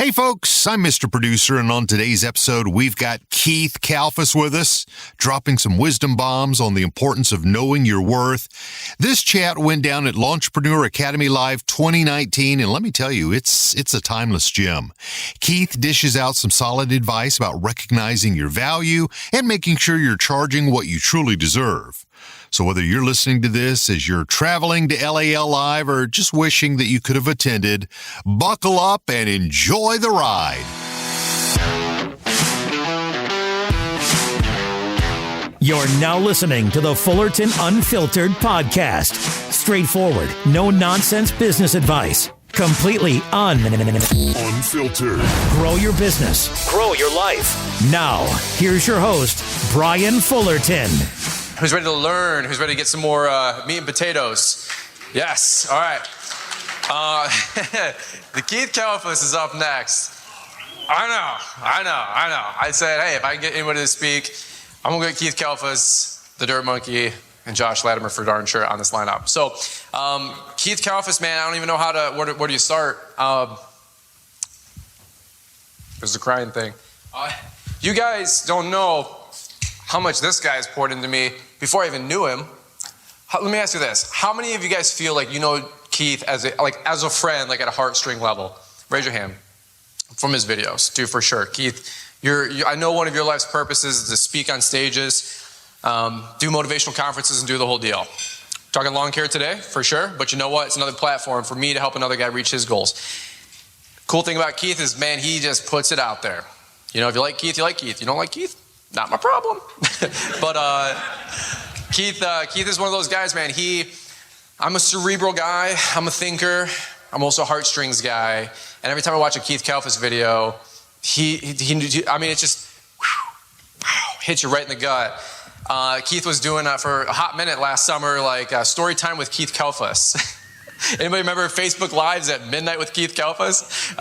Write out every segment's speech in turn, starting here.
Hey folks, I'm Mr. Producer, and on today's episode, we've got Keith Kalfas with us, dropping some wisdom bombs on the importance of knowing your worth. This chat went down at Lawntrepreneur Academy Live 2019, and let me tell you, it's a timeless gem. Keith dishes out some solid advice about recognizing your value and making sure you're charging what you truly deserve. So whether you're listening to this as you're traveling to LAL Live or just wishing that you could have attended, buckle up and enjoy the ride. You're now listening to the Fullerton Unfiltered podcast. Straightforward, no nonsense business advice. Completely unfiltered. Grow your business. Grow your life. Now, here's your host, Brian Fullerton. Who's ready to learn? Who's ready to get some more meat and potatoes? Yes, all right. The Keith Kalfas is up next. I know. I said, hey, if I can get anybody to speak, I'm gonna get Keith Kalfas, the Dirt Monkey, and Josh Latimer for darn sure on this lineup. So, Keith Kalfas, man, I don't even know where do you start? There's the crying thing. You guys don't know how much this guy's poured into me before I even knew him. Let me ask you this. How many of you guys feel like you know Keith as a friend, like at a heartstring level? Raise your hand. From his videos, do for sure. Keith, I know one of your life's purposes is to speak on stages, do motivational conferences and do the whole deal. Talking lawn care today, for sure, but you know what? It's another platform for me to help another guy reach his goals. Cool thing about Keith is, man, he just puts it out there. You know, if you like Keith, you like Keith. You don't like Keith? Not my problem. But Keith is one of those guys, man. I'm a cerebral guy. I'm a thinker. I'm also a heartstrings guy. And every time I watch a Keith Kalfas video, it just hits you right in the gut. Keith was doing for a hot minute last summer, story time with Keith Kalfas. Anybody remember Facebook Lives at midnight with Keith Kalfas?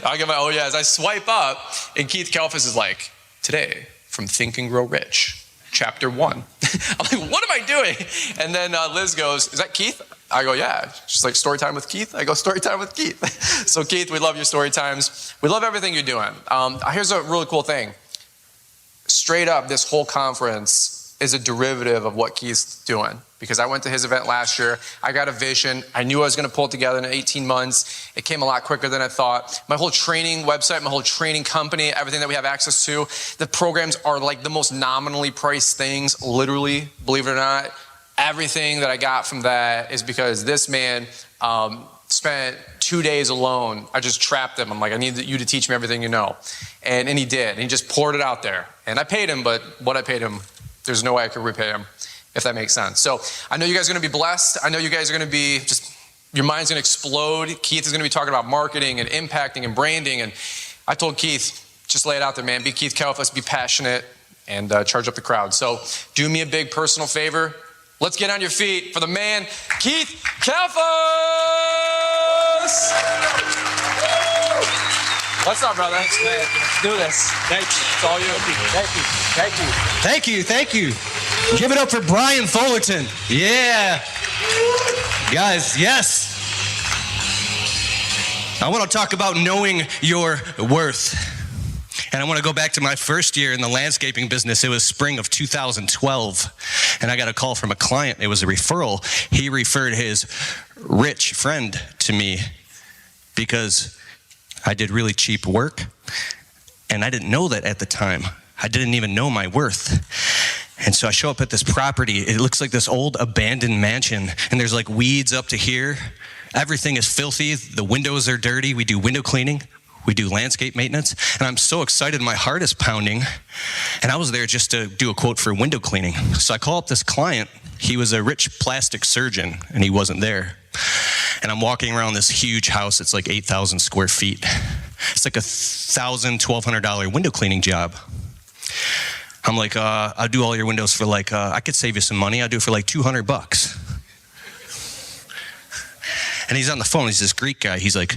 I get my oh yeah as I swipe up, and Keith Kalfas is like, today, from Think and Grow Rich, Chapter 1. I'm like, what am I doing? And then Liz goes, is that Keith? I go, yeah. She's like, story time with Keith? I go, story time with Keith. So Keith, we love your story times. We love everything you're doing. Here's a really cool thing. Straight up, this whole conference is a derivative of what Keith's doing. Because I went to his event last year. I got a vision. I knew I was going to pull it together in 18 months. It came a lot quicker than I thought. My whole training website, my whole training company, everything that we have access to, the programs are like the most nominally priced things, literally, believe it or not. Everything that I got from that is because this man spent 2 days alone. I just trapped him. I'm like, I need you to teach me everything you know. And he did. And he just poured it out there. And I paid him, but what I paid him, there's no way I could repay him, if that makes sense. So I know you guys are going to be blessed. I know you guys are going to be your mind's going to explode. Keith is going to be talking about marketing and impacting and branding. And I told Keith, just lay it out there, man. Be Keith Kalfas, be passionate, and charge up the crowd. So do me a big personal favor. Let's get on your feet for the man, Keith Kalfas! What's up, brother? Let's do this. Thank you. It's all you. Thank you. Give it up for Brian Fullerton. Yeah. Guys, yes. I want to talk about knowing your worth. And I want to go back to my first year in the landscaping business. It was spring of 2012. And I got a call from a client. It was a referral. He referred his rich friend to me because I did really cheap work. And I didn't know that at the time. I didn't even know my worth. And so I show up at this property. It looks like this old abandoned mansion. And there's like weeds up to here. Everything is filthy. The windows are dirty. We do window cleaning. We do landscape maintenance. And I'm so excited. My heart is pounding. And I was there just to do a quote for window cleaning. So I call up this client. He was a rich plastic surgeon, and he wasn't there. And I'm walking around this huge house. It's like 8,000 square feet. It's like $1,000, $1,200 window cleaning job. I'm like, I'll do all your windows for like, I could save you some money. I'll do it for like $200. And he's on the phone. He's this Greek guy. He's like,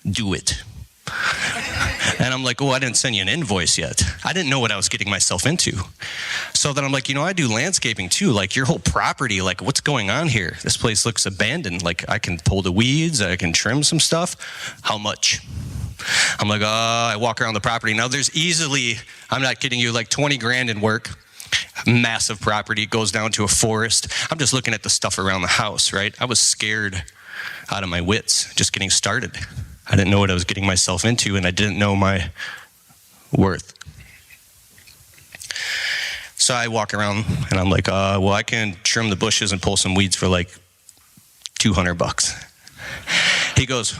do it. And I'm like, oh, I didn't send you an invoice yet. I didn't know what I was getting myself into. So then I'm like, I do landscaping too. Like your whole property, like what's going on here? This place looks abandoned. Like I can pull the weeds. I can trim some stuff. How much? I'm like, I walk around the property. Now there's easily, I'm not kidding you, like 20 grand in work. Massive property, goes down to a forest. I'm just looking at the stuff around the house, right? I was scared out of my wits just getting started. I didn't know what I was getting myself into, and I didn't know my worth. So I walk around and I'm like, well, I can trim the bushes and pull some weeds for like $200. He goes,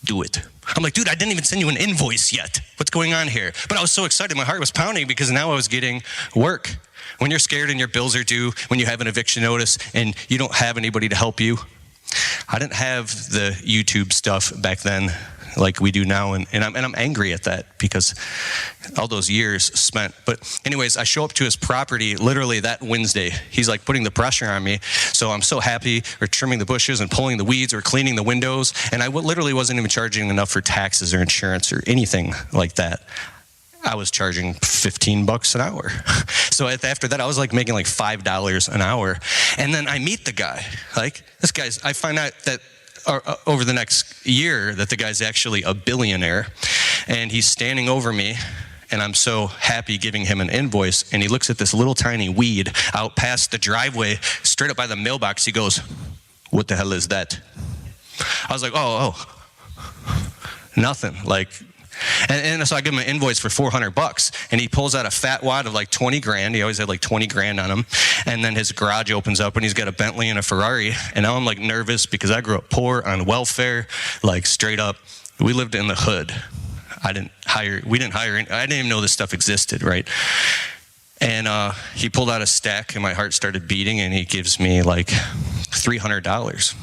do it. I'm like, dude, I didn't even send you an invoice yet. What's going on here? But I was so excited. My heart was pounding because now I was getting work. When you're scared and your bills are due, when you have an eviction notice and you don't have anybody to help you. I didn't have the YouTube stuff back then like we do now, and I'm angry at that because all those years spent. But anyways, I show up to his property literally that Wednesday. He's like putting the pressure on me, so I'm so happy. We're trimming the bushes and pulling the weeds or cleaning the windows, and I literally wasn't even charging enough for taxes or insurance or anything like that. I was charging $15 an hour. So after that, I was like making like $5 an hour. And then I meet the guy. Like, this guy's, I find out that over the next year that the guy's actually a billionaire. And he's standing over me, and I'm so happy giving him an invoice. And he looks at this little tiny weed out past the driveway, straight up by the mailbox. He goes, what the hell is that? I was like, oh, nothing. Like, and so I give him an invoice for $400, and he pulls out a fat wad of like 20 grand. He always had like 20 grand on him. And then his garage opens up and he's got a Bentley and a Ferrari. And now I'm like nervous because I grew up poor on welfare, like straight up. We lived in the hood. We didn't hire, I didn't even know this stuff existed, right? And he pulled out a stack and my heart started beating, and he gives me like $300.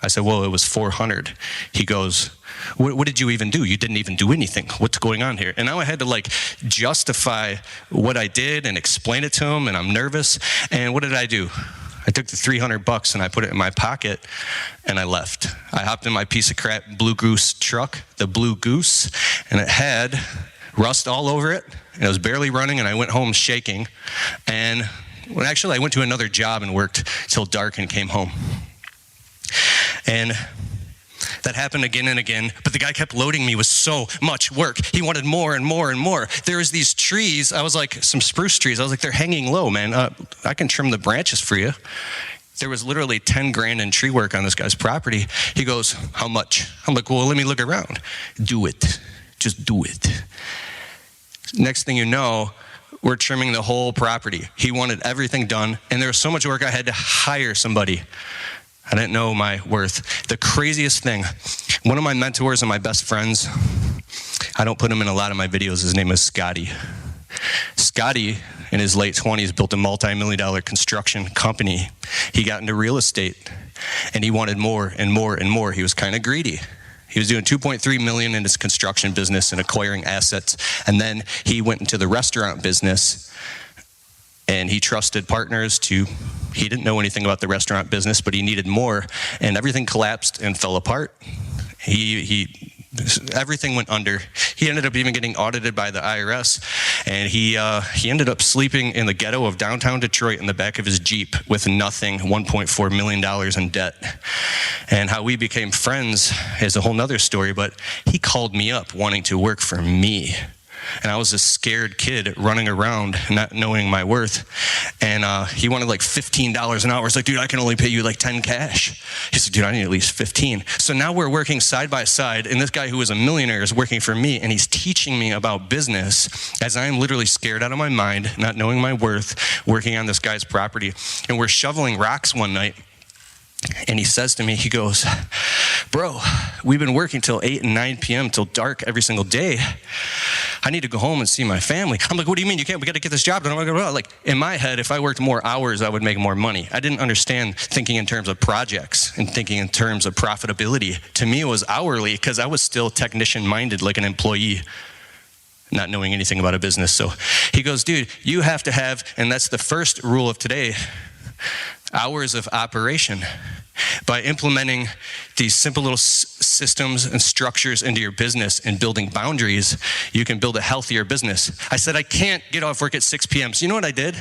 I said, well, it was $400. He goes, what did you even do? You didn't even do anything. What's going on here? And now I had to like justify what I did and explain it to him, and I'm nervous. And what did I do? I took the $300 and I put it in my pocket and I left. I hopped in my piece of crap Blue Goose truck, the Blue Goose, and it had rust all over it. And it was barely running, and I went home shaking. And well, actually, I went to another job and worked till dark and came home. And that happened again and again, but the guy kept loading me with so much work. He wanted more and more and more. There was these trees, I was like, some spruce trees. I was like, they're hanging low, man. I can trim the branches for you. There was literally 10 grand in tree work on this guy's property. He goes, how much? I'm like, well, let me look around. Do it. Just do it. Next thing you know, we're trimming the whole property. He wanted everything done, and there was so much work I had to hire somebody. I didn't know my worth. The craziest thing, one of my mentors and my best friends, I don't put him in a lot of my videos, his name is Scotty. Scotty, in his late 20s, built a multi-million-dollar construction company. He got into real estate, and he wanted more and more and more. He was kind of greedy. He was doing $2.3 million in his construction business and acquiring assets, and then he went into the restaurant business. And he trusted partners he didn't know anything about the restaurant business, but he needed more, and everything collapsed and fell apart. Everything went under. He ended up even getting audited by the IRS, and he ended up sleeping in the ghetto of downtown Detroit in the back of his Jeep with nothing, $1.4 million in debt. And how we became friends is a whole nother story, but he called me up wanting to work for me. And I was a scared kid running around, not knowing my worth. And he wanted like $15 an hour. I was like, dude, I can only pay you like 10 cash. He said, dude, I need at least 15. So now we're working side by side, and this guy who was a millionaire is working for me, and he's teaching me about business as I'm literally scared out of my mind, not knowing my worth, working on this guy's property. And we're shoveling rocks one night. And he says to me, he goes, bro, we've been working till 8 and 9 p.m. till dark every single day. I need to go home and see my family. I'm like, what do you mean you can't? We got to get this job done. Like, in my head, if I worked more hours, I would make more money. I didn't understand thinking in terms of projects and thinking in terms of profitability. To me, it was hourly because I was still technician-minded, like an employee, not knowing anything about a business. So he goes, dude, you have to have, and that's the first rule of today, hours of operation. By implementing these simple little systems and structures into your business and building boundaries, you can build a healthier business. I said, I can't get off work at 6 p.m. So you know what I did?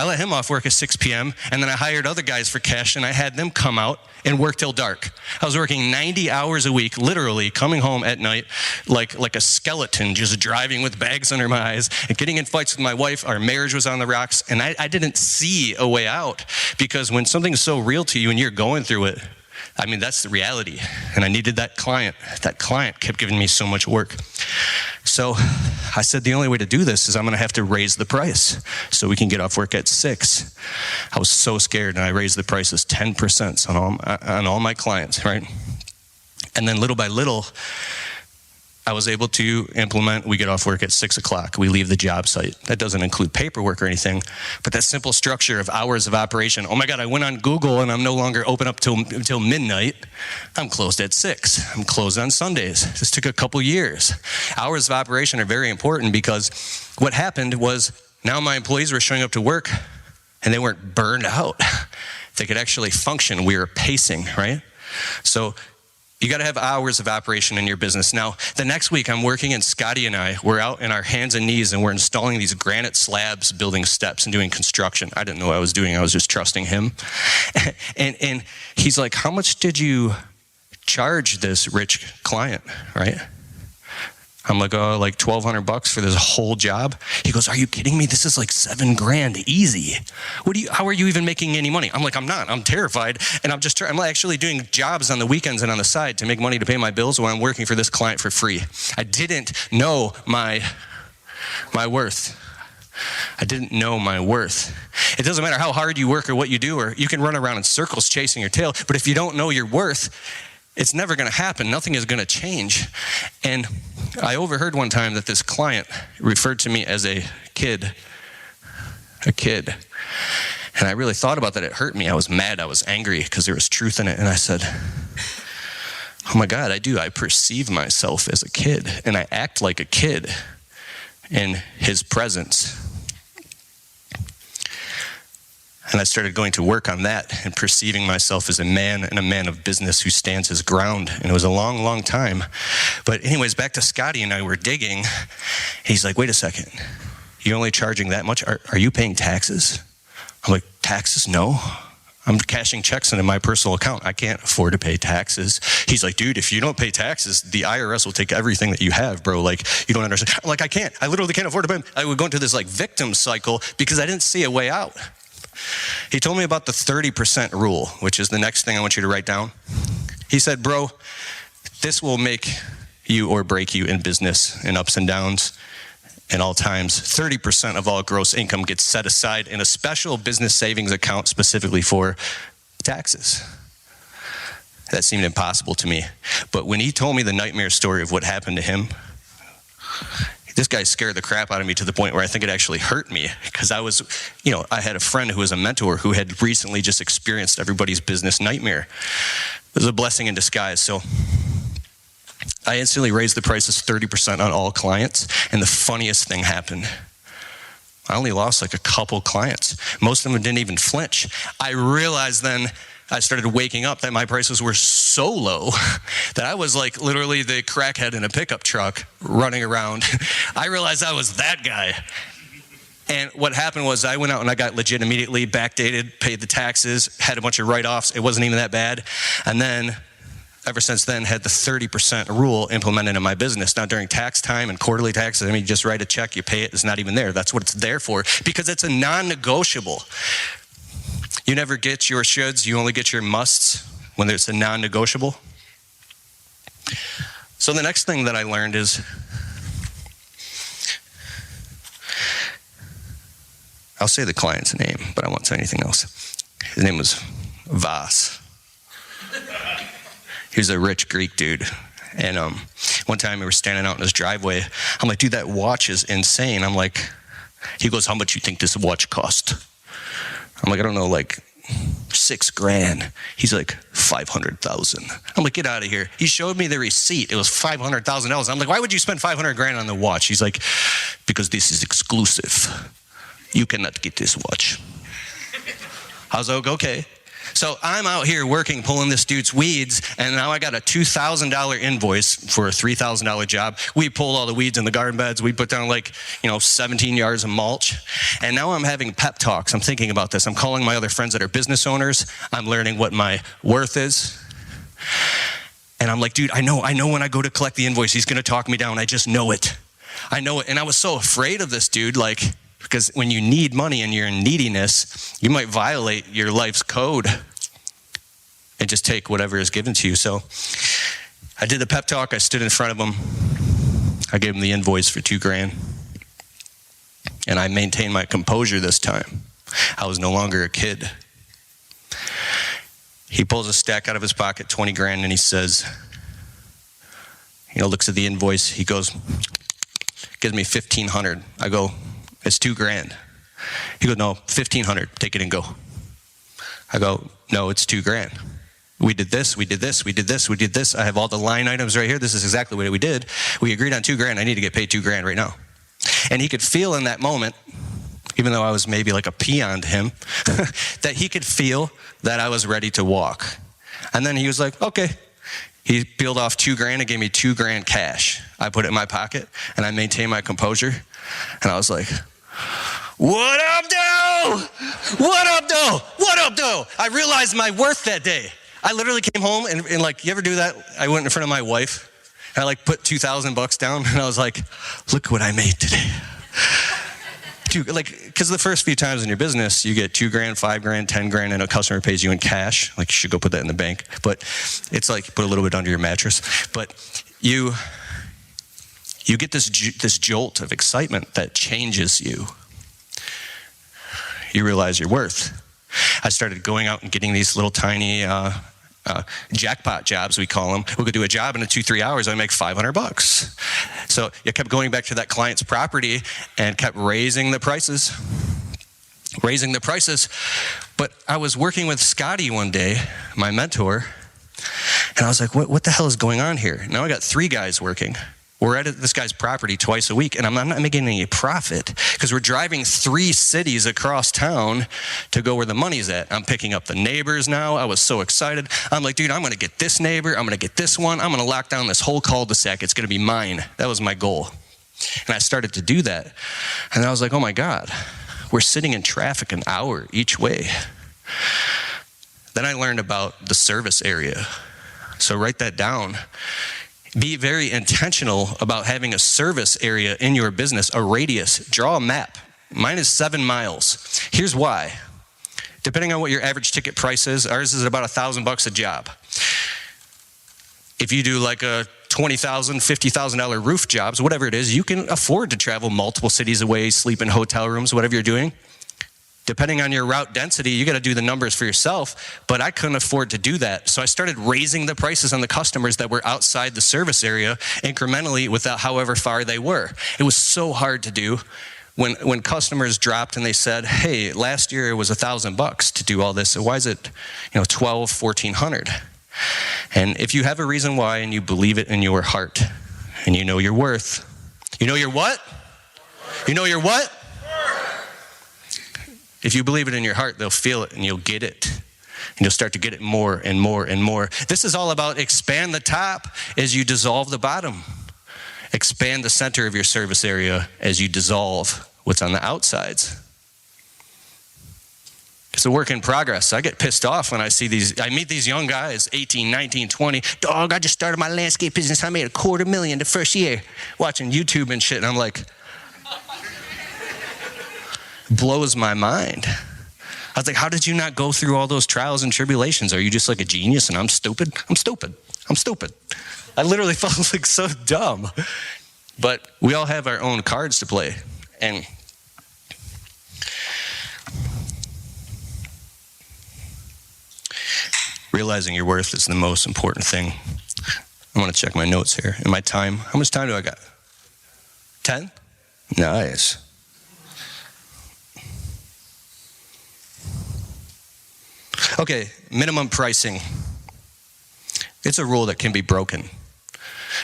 I let him off work at 6 p.m. and then I hired other guys for cash and I had them come out and work till dark. I was working 90 hours a week, literally coming home at night like a skeleton, just driving with bags under my eyes and getting in fights with my wife. Our marriage was on the rocks and I didn't see a way out, because when something's so real to you and you're going through it, I mean, that's the reality. And I needed that client. That client kept giving me so much work. So I said, the only way to do this is I'm going to have to raise the price so we can get off work at 6. I was so scared, and I raised the prices 10% on all my clients, right? And then little by little, I was able to implement, we get off work at 6 o'clock. We leave the job site. That doesn't include paperwork or anything, but that simple structure of hours of operation. Oh my God, I went on Google and I'm no longer open up until midnight. I'm closed at 6. I'm closed on Sundays. This took a couple years. Hours of operation are very important, because what happened was now my employees were showing up to work and they weren't burned out. They could actually function. We were pacing, right? So you got to have hours of operation in your business. Now, the next week I'm working, and Scotty and I, we're out in our hands and knees and we're installing these granite slabs, building steps and doing construction. I didn't know what I was doing. I was just trusting him. And he's like, how much did you charge this rich client, right? I'm like, oh, like $1,200 for this whole job. He goes, are you kidding me? This is like $7,000 easy. How are you even making any money? I'm like, I'm not. I'm terrified. And I'm actually doing jobs on the weekends and on the side to make money to pay my bills when I'm working for this client for free. I didn't know my worth. I didn't know my worth. It doesn't matter how hard you work or what you do, or you can run around in circles chasing your tail. But if you don't know your worth, it's never going to happen. Nothing is going to change. And I overheard one time that this client referred to me as a kid. And I really thought about that. It hurt me. I was mad. I was angry because there was truth in it. And I said, oh my God, I do. I perceive myself as a kid, and I act like a kid in his presence. And I started going to work on that and perceiving myself as a man, and a man of business who stands his ground. And it was a long, long time. But anyways, back to Scotty and I were digging. He's like, wait a second. You're only charging that much? Are you paying taxes? I'm like, taxes? No. I'm cashing checks into my personal account. I can't afford to pay taxes. He's like, dude, if you don't pay taxes, the IRS will take everything that you have, bro. Like, you don't understand. I'm like, I can't. I literally can't afford to pay. I would go into this like victim cycle because I didn't see a way out. He told me about the 30% rule, which is the next thing I want you to write down. He said, bro, this will make you or break you in business, in ups and downs, in all times. 30% of all gross income gets set aside in a special business savings account specifically for taxes. That seemed impossible to me. But when he told me the nightmare story of what happened to him, this guy scared the crap out of me to the point where I think it actually hurt me, because I had a friend who was a mentor who had recently just experienced everybody's business nightmare. It was a blessing in disguise. So I instantly raised the prices 30% on all clients, and the funniest thing happened. I only lost like a couple clients. Most of them didn't even flinch. I realized then, I started waking up that my prices were so low that I was like literally the crackhead in a pickup truck running around. I realized I was that guy. And what happened was I went out and I got legit immediately, backdated, paid the taxes, had a bunch of write-offs. It wasn't even that bad. And then ever since then had the 30% rule implemented in my business. Now during tax time and quarterly taxes, I mean, you just write a check, you pay it, it's not even there. That's what it's there for, because it's a non-negotiable. You never get your shoulds, you only get your musts when it's a non-negotiable. So the next thing that I learned is, I'll say the client's name, but I won't say anything else. His name was Vas. He was a rich Greek dude. And one time we were standing out in his driveway. I'm like, dude, that watch is insane. I'm like, he goes, how much you think this watch cost? I'm like, I don't know, like $6,000. He's like, 500,000. I'm like, get out of here. He showed me the receipt. It was $500,000. I'm like, why would you spend 500 grand on the watch? He's like, because this is exclusive. You cannot get this watch. I was like, okay. So I'm out here working, pulling this dude's weeds, and now I got a $2,000 invoice for a $3,000 job. We pulled all the weeds in the garden beds. We put down 17 yards of mulch. And now I'm having pep talks. I'm thinking about this. I'm calling my other friends that are business owners. I'm learning what my worth is. And I'm like, dude, I know when I go to collect the invoice, he's going to talk me down. I just know it. I know it. And I was so afraid of this dude, because when you need money and you're in neediness, you might violate your life's code and just take whatever is given to you. So I did the pep talk. I stood in front of him. I gave him the invoice for $2,000. And I maintained my composure this time. I was no longer a kid. He pulls a stack out of his pocket, $20,000, and he says, looks at the invoice. He goes, gives me $1,500. I go, it's $2,000. He goes, no, $1,500. Take it and go. I go, no, it's $2,000. We did this, we did this, we did this, we did this. I have all the line items right here. This is exactly what we did. We agreed on $2,000. I need to get paid $2,000 right now. And he could feel in that moment, even though I was maybe like a peon to him, that he could feel that I was ready to walk. And then he was like, okay. He peeled off $2,000 and gave me $2,000 cash. I put it in my pocket and I maintained my composure. And I was like, what up, though? What up, though? What up, though? I realized my worth that day. I literally came home and you ever do that? I went in front of my wife and I put $2,000 down and I was like, look what I made today. Dude, because the first few times in your business, you get $2,000, $5,000, $10,000, and a customer pays you in cash. You should go put that in the bank. But it's put a little bit under your mattress. But you get this jolt of excitement that changes you. You realize your worth. I started going out and getting these little tiny jackpot jobs, we call them. We could do a job in 2-3 hours. I make $500. So I kept going back to that client's property and kept raising the prices. But I was working with Scotty one day, my mentor, and I was like, what the hell is going on here? Now I got 3 guys working. We're at this guy's property twice a week, and I'm not making any profit because we're driving 3 cities across town to go where the money's at. I'm picking up the neighbors now. I was so excited. I'm like, dude, I'm going to get this neighbor. I'm going to get this one. I'm going to lock down this whole cul-de-sac. It's going to be mine. That was my goal. And I started to do that. And I was like, oh, my God, we're sitting in traffic an hour each way. Then I learned about the service area. So write that down. Be very intentional about having a service area in your business, a radius. Draw a map. Mine is 7 miles. Here's why. Depending on what your average ticket price is, ours is about $1,000 a job. If you do a $20,000, $50,000 roof jobs, whatever it is, you can afford to travel multiple cities away, sleep in hotel rooms, whatever you're doing. Depending on your route density, you got to do the numbers for yourself, but I couldn't afford to do that. So I started raising the prices on the customers that were outside the service area incrementally without however far they were. It was so hard to do. When customers dropped and they said, hey, last year it was $1,000 to do all this, so why is it $1,200, $1,400? And if you have a reason why and you believe it in your heart and you know your worth, you know your what? You know your what? If you believe it in your heart, they'll feel it and you'll get it. And you'll start to get it more and more and more. This is all about expand the top as you dissolve the bottom. Expand the center of your service area as you dissolve what's on the outsides. It's a work in progress. I get pissed off when I meet these young guys, 18, 19, 20. Dog, I just started my landscape business. I made $250,000 the first year watching YouTube and shit. And I'm like, blows my mind. I was like, how did you not go through all those trials and tribulations? Are you just like a genius and I'm stupid? I'm stupid. I literally felt so dumb. But we all have our own cards to play. And realizing your worth is the most important thing. I want to check my notes here. In my time, how much time do I got? 10? Nice. Okay, minimum pricing. It's a rule that can be broken.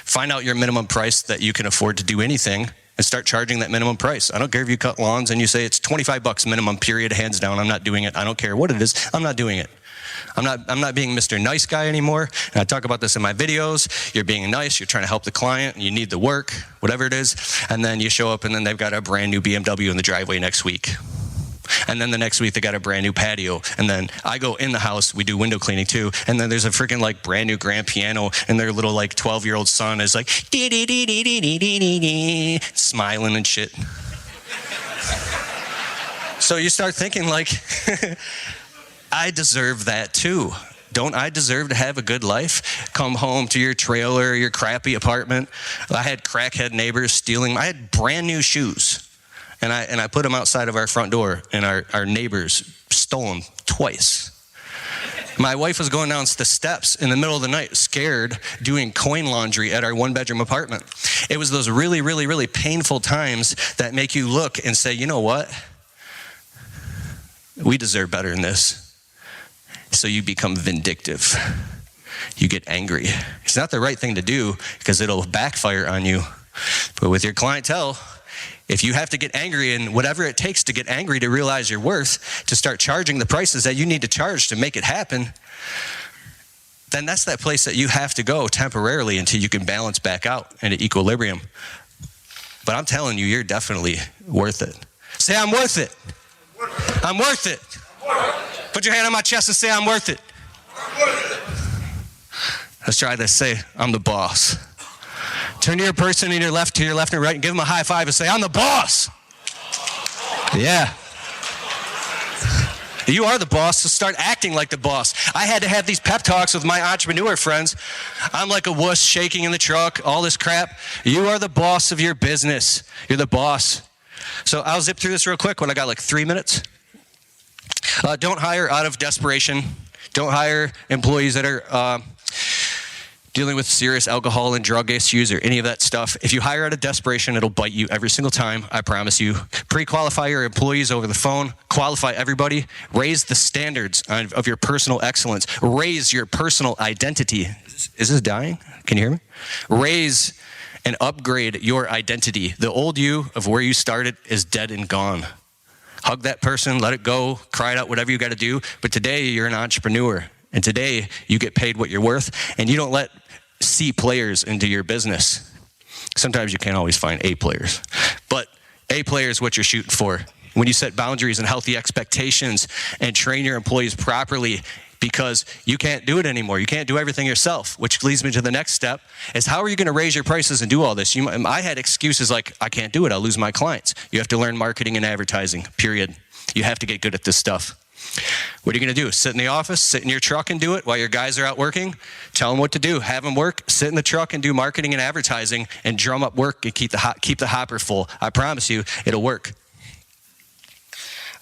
Find out your minimum price that you can afford to do anything and start charging that minimum price. I don't care if you cut lawns and you say it's $25 minimum, period, hands down, I'm not doing it. I don't care what it is, I'm not doing it. I'm not being Mr. Nice Guy anymore. And I talk about this in my videos. You're being nice, you're trying to help the client, and you need the work, whatever it is. And then you show up and then they've got a brand new BMW in the driveway next week. And then the next week they got a brand new patio. And then I go in the house, we do window cleaning too. And then there's a freaking like brand new grand piano, and their little like 12-year-old son is like dee dee dee dee dee dee dee dee, smiling and shit. So you start thinking like, I deserve that too. Don't I deserve to have a good life? Come home to your trailer, your crappy apartment. I had crackhead neighbors stealing. I had brand new shoes. And I put them outside of our front door, and our neighbors stole them twice. My wife was going down the steps in the middle of the night, scared, doing coin laundry at our one-bedroom apartment. It was those really, really, really painful times that make you look and say, you know what? We deserve better than this. So you become vindictive. You get angry. It's not the right thing to do because it'll backfire on you. But with your clientele, if you have to get angry, and whatever it takes to get angry to realize your worth, to start charging the prices that you need to charge to make it happen, then that's that place that you have to go temporarily until you can balance back out into equilibrium. But I'm telling you, you're definitely worth it. Say, I'm worth it. I'm worth it. Put your hand on my chest and say, I'm worth it. Let's try this. Say, I'm the boss. Turn to your person to your left and right, and give them a high five and say, I'm the boss. Yeah. You are the boss, so start acting like the boss. I had to have these pep talks with my entrepreneur friends. I'm like a wuss shaking in the truck, all this crap. You are the boss of your business. You're the boss. So I'll zip through this real quick when I got like 3 minutes. Don't hire out of desperation. Don't hire employees that are dealing with serious alcohol and drug issues or any of that stuff. If you hire out of desperation, it'll bite you every single time, I promise you. Pre-qualify your employees over the phone. Qualify everybody. Raise the standards of your personal excellence. Raise your personal identity. Is this dying? Can you hear me? Raise and upgrade your identity. The old you of where you started is dead and gone. Hug that person, let it go, cry it out, whatever you got to do. But today, you're an entrepreneur. And today, you get paid what you're worth, and you don't let C players into your business. Sometimes you can't always find A players, but A player is what you're shooting for. When you set boundaries and healthy expectations and train your employees properly, because you can't do it anymore. You can't do everything yourself, which leads me to the next step, is how are you going to raise your prices and do all this? I had excuses like, I can't do it, I'll lose my clients. You have to learn marketing and advertising, period. You have to get good at this stuff. What are you going to do? Sit in the office, sit in your truck and do it while your guys are out working? Tell them what to do. Have them work, sit in the truck and do marketing and advertising and drum up work and keep the hopper full. I promise you, it'll work.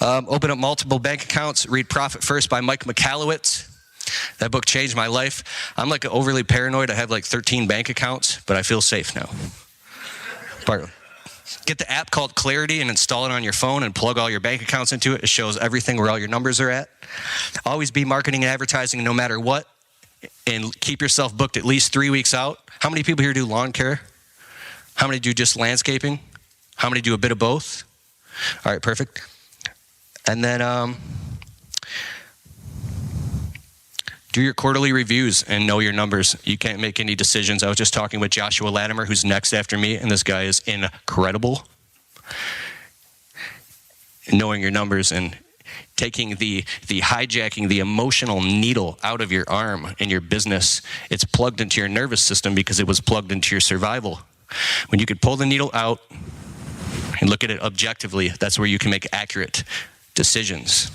Open up multiple bank accounts. Read Profit First by Mike Michalowicz. That book changed my life. I'm like overly paranoid. I have like 13 bank accounts, but I feel safe now. Partly. Get the app called Clarity and install it on your phone and plug all your bank accounts into it. It shows everything where all your numbers are at. Always be marketing and advertising no matter what, and keep yourself booked at least 3 weeks out. How many people here do lawn care? How many do just landscaping? How many do a bit of both? All right, perfect. And then do your quarterly reviews and know your numbers. You can't make any decisions. I was just talking with Joshua Latimer, who's next after me, and this guy is incredible. Knowing your numbers and taking the hijacking the emotional needle out of your arm in your business. It's plugged into your nervous system because it was plugged into your survival. When you could pull the needle out and look at it objectively, that's where you can make accurate decisions.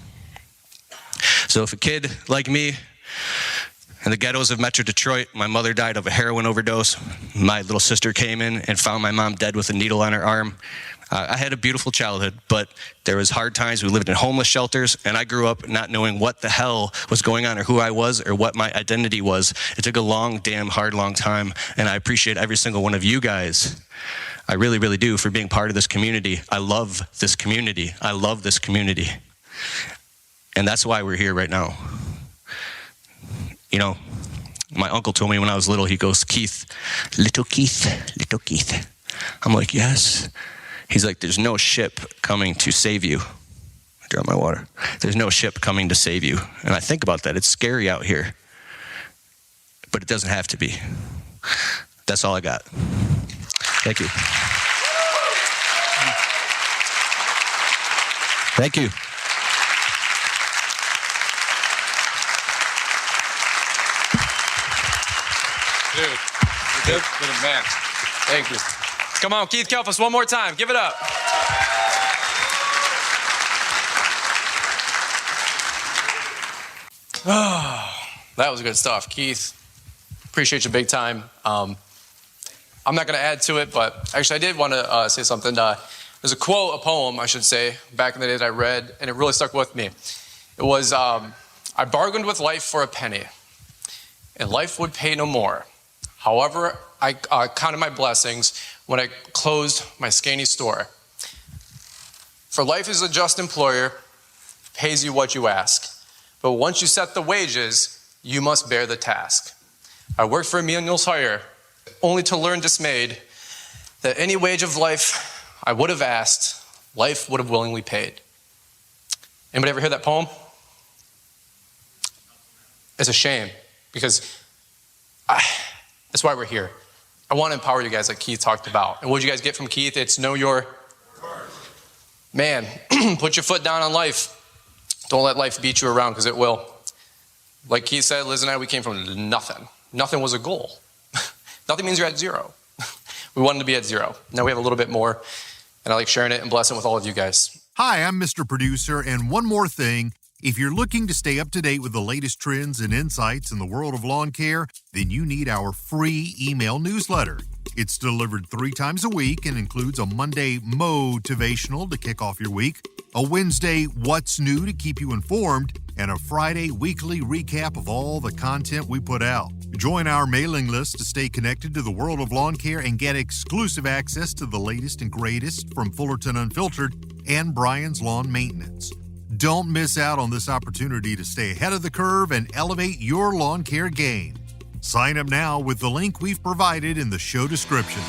So if a kid like me in the ghettos of Metro Detroit, my mother died of a heroin overdose, my little sister came in and found my mom dead with a needle on her arm. I had a beautiful childhood, but there was hard times. We lived in homeless shelters, and I grew up not knowing what the hell was going on or who I was or what my identity was. It took a long time, and I appreciate every single one of you guys. I really, really do, for being part of this community. I love this community. I love this community. And that's why we're here right now. You know, my uncle told me when I was little, he goes, Keith, little Keith, little Keith. I'm like, yes. He's like, there's no ship coming to save you. Drop my water. There's no ship coming to save you. And I think about that. It's scary out here. But it doesn't have to be. That's all I got. Thank you. Thank you. Dude, you're good. You're the man. Thank you. Come on, Keith Kalfas, one more time. Give it up. That was good stuff. Keith, appreciate you big time. I'm not going to add to it, but actually I did want to say something. There's a quote, a poem, I should say, back in the day that I read, and it really stuck with me. It was, I bargained with life for a penny, and life would pay no more. However, I counted my blessings when I closed my scanty store. For life is a just employer, pays you what you ask. But once you set the wages, you must bear the task. I worked for a menial's hire, only to learn dismayed that any wage of life I would have asked, life would have willingly paid. Anybody ever hear that poem? It's a shame, because that's why we're here. I want to empower you guys like Keith talked about. And what did you guys get from Keith? It's know your man. Put your foot down on life. Don't let life beat you around, because it will. Like Keith said, Liz and I, we came from nothing. Nothing was a goal. Nothing means you're at zero. We wanted to be at zero. Now we have a little bit more, and I like sharing it and blessing with all of you guys. Hi, I'm Mr. Producer, and one more thing. If you're looking to stay up to date with the latest trends and insights in the world of lawn care, then you need our free email newsletter. It's delivered 3 times a week and includes a Monday motivational to kick off your week, a Wednesday what's new to keep you informed, and a Friday weekly recap of all the content we put out. Join our mailing list to stay connected to the world of lawn care and get exclusive access to the latest and greatest from Fullerton Unfiltered and Brian's Lawn Maintenance. Don't miss out on this opportunity to stay ahead of the curve and elevate your lawn care game. Sign up now with the link we've provided in the show description.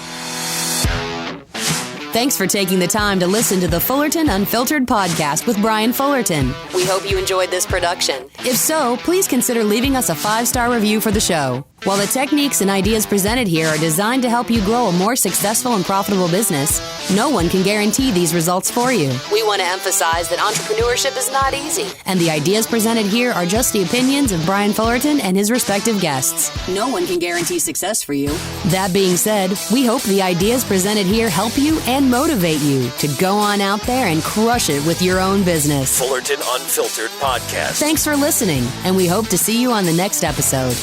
Thanks for taking the time to listen to the Fullerton Unfiltered podcast with Brian Fullerton. We hope you enjoyed this production. If so, please consider leaving us a 5-star review for the show. While the techniques and ideas presented here are designed to help you grow a more successful and profitable business, no one can guarantee these results for you. We want to emphasize that entrepreneurship is not easy, and the ideas presented here are just the opinions of Brian Fullerton and his respective guests. No one can guarantee success for you. That being said, we hope the ideas presented here help you and motivate you to go on out there and crush it with your own business. Fullerton Unfiltered Podcast. Thanks for listening, and we hope to see you on the next episode.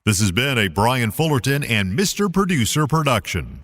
This has been a Brian Fullerton and Mr. Producer production.